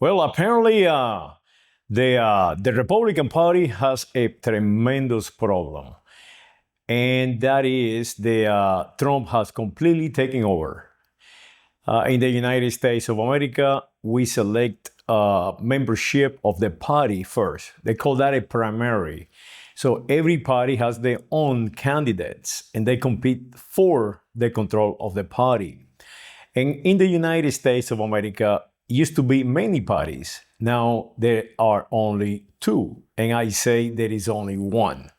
Well, apparently, the Republican Party has a tremendous problem, and that is the Trump has completely taken over. In the United States of America, we select membership of the party first. They call that a primary. So every party has their own candidates, and they compete for the control of the party. And in the United States of America, used to be many parties. Now there are only two, and I say there is only one.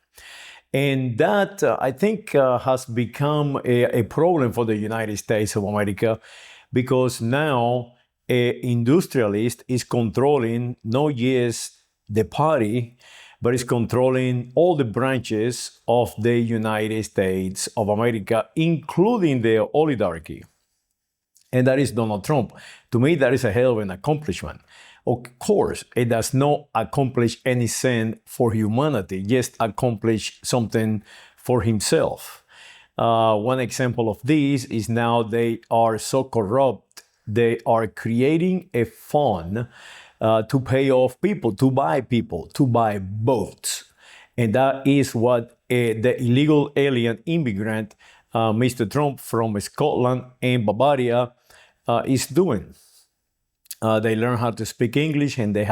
And that, I think, has become a problem for the United States of America because now an industrialist is controlling not just the party, but is controlling all the branches of the United States of America, including the oligarchy. And that is Donald Trump. To me, that is a hell of an accomplishment. Of course, it does not accomplish anything for humanity, just accomplish something for himself. One example of this is now they are so corrupt, they are creating a fund to pay off people, to buy votes. And that is what the illegal alien immigrant, Mr. Trump from Scotland and Bavaria, is doing. They learn how to speak English and they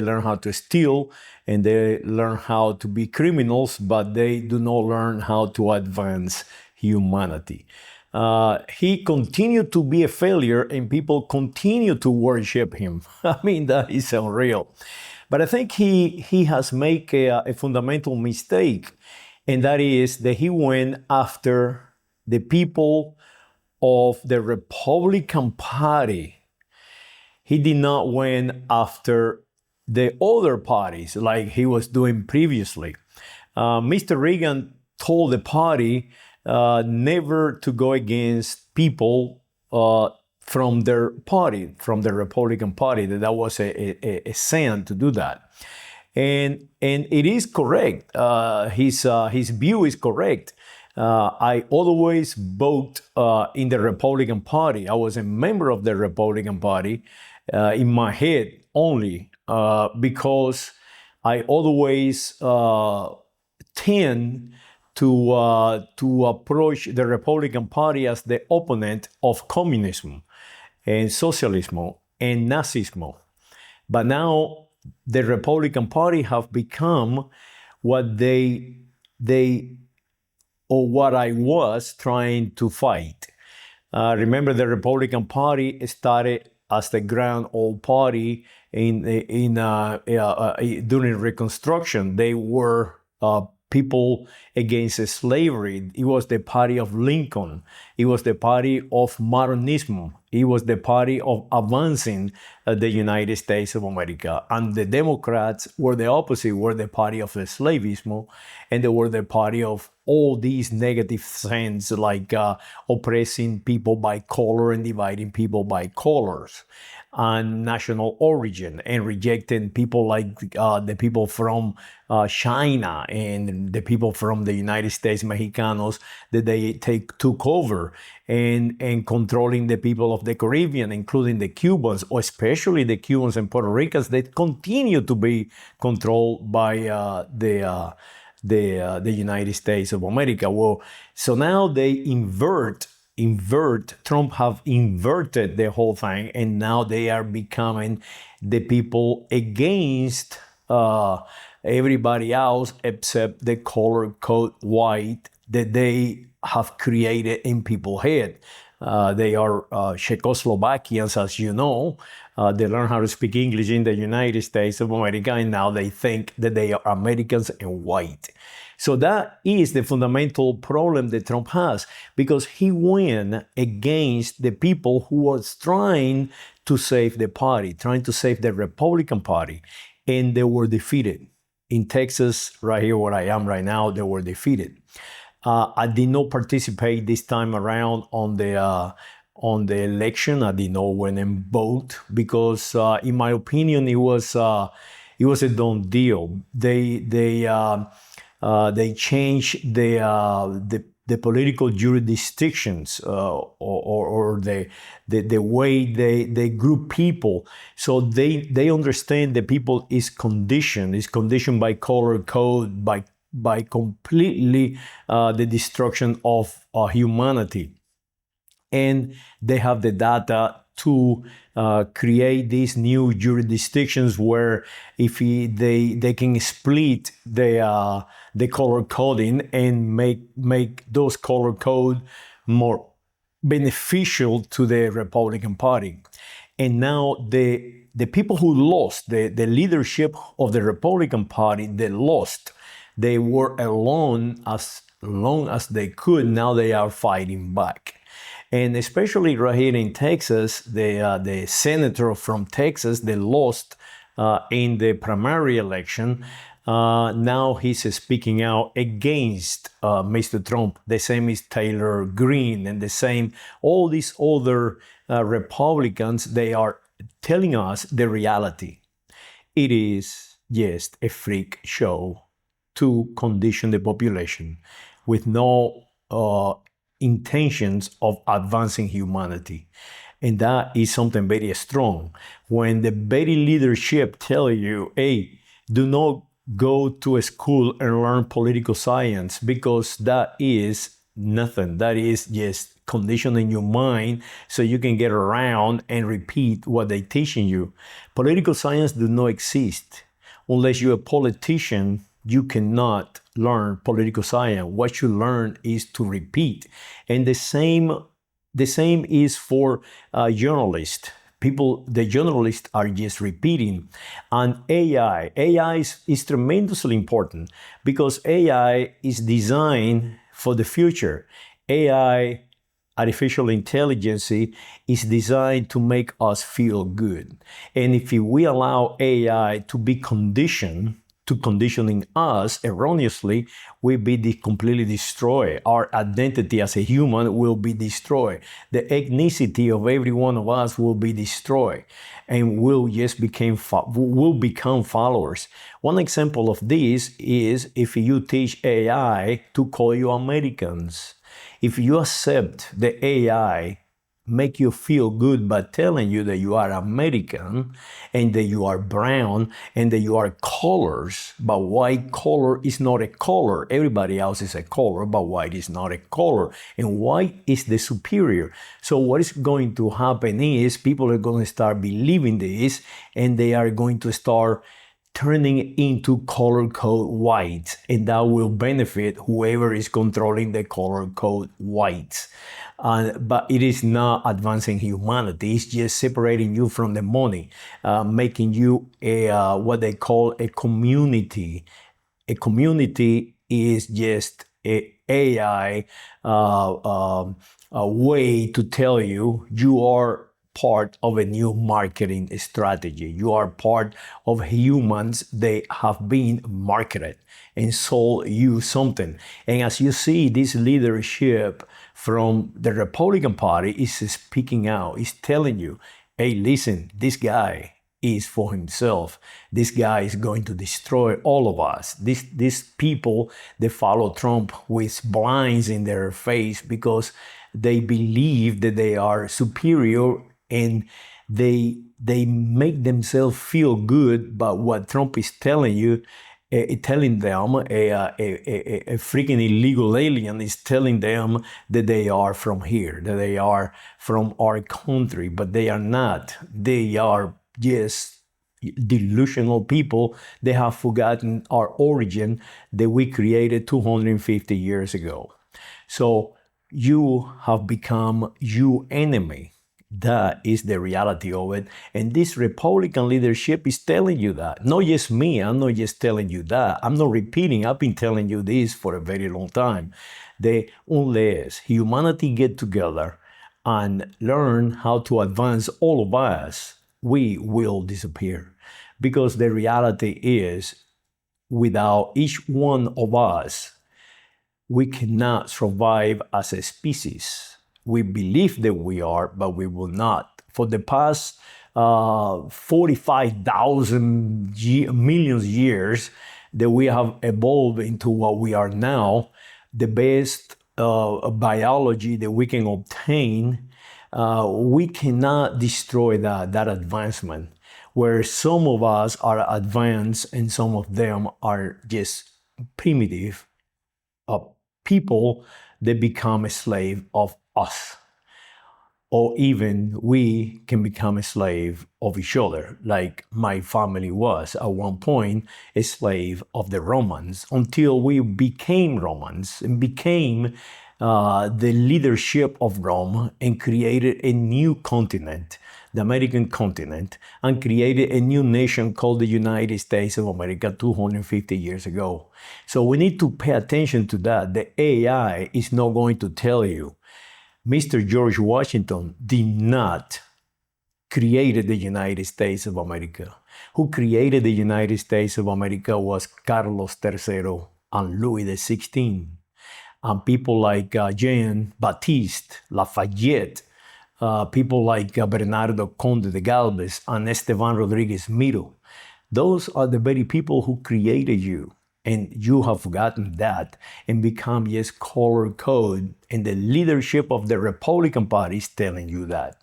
learn how to steal and they learn how to be criminals, but they do not learn how to advance humanity. He continued to be a failure and people continue to worship him. I mean, that is unreal. But I think he has made a fundamental mistake, and that is that he went after the people of the Republican Party. He did not went after the other parties like he was doing previously. Mr. Reagan told the party never to go against people from their party, from the Republican Party. That was a sin to do that. And it is correct. His view is correct. I always vote in the Republican Party. I was a member of the Republican Party in my head only because I always tend to approach the Republican Party as the opponent of communism and socialism and Nazism. But now the Republican Party have become what or what I was trying to fight. Remember, the Republican Party started as the Grand Old Party during Reconstruction. They were people against slavery. It was the party of Lincoln. It was the party of modernism. It was the party of advancing the United States of America. And the Democrats were the opposite, were the party of slavism, and they were the party of all these negative things like oppressing people by color and dividing people by colors and national origin and rejecting people like the people from China and the people from the United States, Mexicanos, that they took over and controlling the people of the Caribbean, including the Cubans, or especially the Cubans and Puerto Ricans that continue to be controlled by the United States of America. Well, so now they Trump have inverted the whole thing, and now they are becoming the people against everybody else except the color code white that they have created in people's head. They are Czechoslovakians, as you know. They learn how to speak English in the United States of America, and now they think that they are Americans and white. So that is the fundamental problem that Trump has, because he went against the people who was trying to save the party, trying to save the Republican Party, and they were defeated. In Texas, right here where I am right now, they were defeated. I did not participate this time around on the election. I did not went and vote because, in my opinion, it was a done deal. They changed the the political jurisdictions or the way they group people. So they understand that people is conditioned by color code, by completely the destruction of humanity. And they have the data to create these new jurisdictions where if they can split the color coding and make those color code more beneficial to the Republican Party. And now the people who lost the leadership of the Republican Party, they lost. They were alone as long as they could. Now they are fighting back. And especially right here in Texas, the senator from Texas, they lost in the primary election. Now he's speaking out against Mr. Trump. The same is Taylor Greene, and the same, all these other Republicans, they are telling us the reality. It is just a freak show to condition the population with no intentions of advancing humanity. And that is something very strong. When the very leadership tell you, hey, do not go to a school and learn political science because that is nothing. That is just conditioning your mind so you can get around and repeat what they're teaching you. Political science do not exist. Unless you're a politician, you cannot learn political science. What you learn is to repeat. And the same is for journalists. The journalists are just repeating. And AI is tremendously important because AI is designed for the future. AI, artificial intelligence, is designed to make us feel good. And if we allow AI to be conditioning us erroneously, we'll be completely destroyed. Our identity as a human will be destroyed. The ethnicity of every one of us will be destroyed, and we'll become followers. One example of this is if you teach AI to call you Americans. If you accept the AI make you feel good by telling you that you are American and that you are brown and that you are colors, but white color is not a color. Everybody else is a color, but white is not a color. And white is the superior. So what is going to happen is people are going to start believing this, and they are going to start turning into color code whites, and that will benefit whoever is controlling the color code whites. But it is not advancing humanity. It's just separating you from the money, making you what they call a community. A community is just a AI a way to tell you you are part of a new marketing strategy. You are part of humans. They have been marketed and sold you something. And as you see, this leadership from the Republican Party is speaking out, is telling you, hey, listen, this guy is for himself. This guy is going to destroy all of us. These people, they follow Trump with blinds in their face because they believe that they are superior, and they make themselves feel good about what Trump is telling you, telling them. A freaking illegal alien is telling them that they are from here, that they are from our country, but they are not. They are just delusional people. They have forgotten our origin that we created 250 years ago. So you have become your enemy. That is the reality of it. And this Republican leadership is telling you that. Not just me. I'm not just telling you that. I'm not repeating. I've been telling you this for a very long time. Unless humanity get together and learn how to advance all of us, we will disappear. Because the reality is, without each one of us, we cannot survive as a species. We believe that we are, but we will not. For the past 45,000 million years that we have evolved into what we are now, the best biology that we can obtain, we cannot destroy that advancement. Where some of us are advanced and some of them are just primitive people that become a slave of us, or even we can become a slave of each other, like my family was at one point a slave of the Romans until we became Romans and became the leadership of Rome and created a new continent, the American continent, and created a new nation called the United States of America 250 years ago. So we need to pay attention to that. The AI is not going to tell you Mr. George Washington did not create the United States of America. Who created the United States of America was Carlos III and Louis XVI. And people like Jean Baptiste, Lafayette, people like Bernardo Conde de Galvez and Esteban Rodriguez Miro. Those are the very people who created you. And you have forgotten that and become just color code. And the leadership of the Republican Party is telling you that.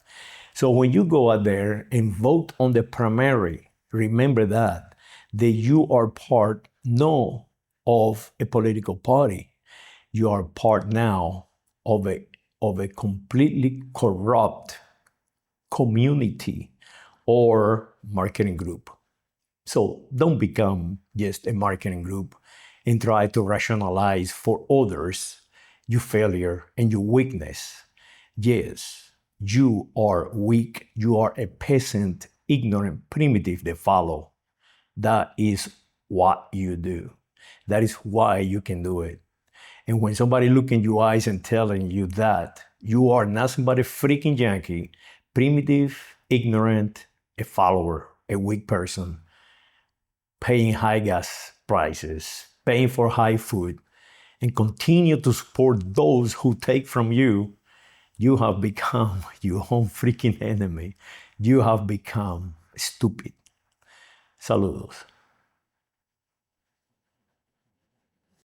So when you go out there and vote on the primary, remember that you are part no of a political party. You are part now of a completely corrupt community or marketing group. So don't become just a marketing group and try to rationalize for others your failure and your weakness. Yes, you are weak. You are a peasant, ignorant, primitive that follow. That is what you do. That is why you can do it. And when somebody look in your eyes and telling you that, you are not somebody freaking Yankee, primitive, ignorant, a follower, a weak person, paying high gas prices, paying for high food, and continue to support those who take from you, you have become your own freaking enemy. You have become stupid. Saludos.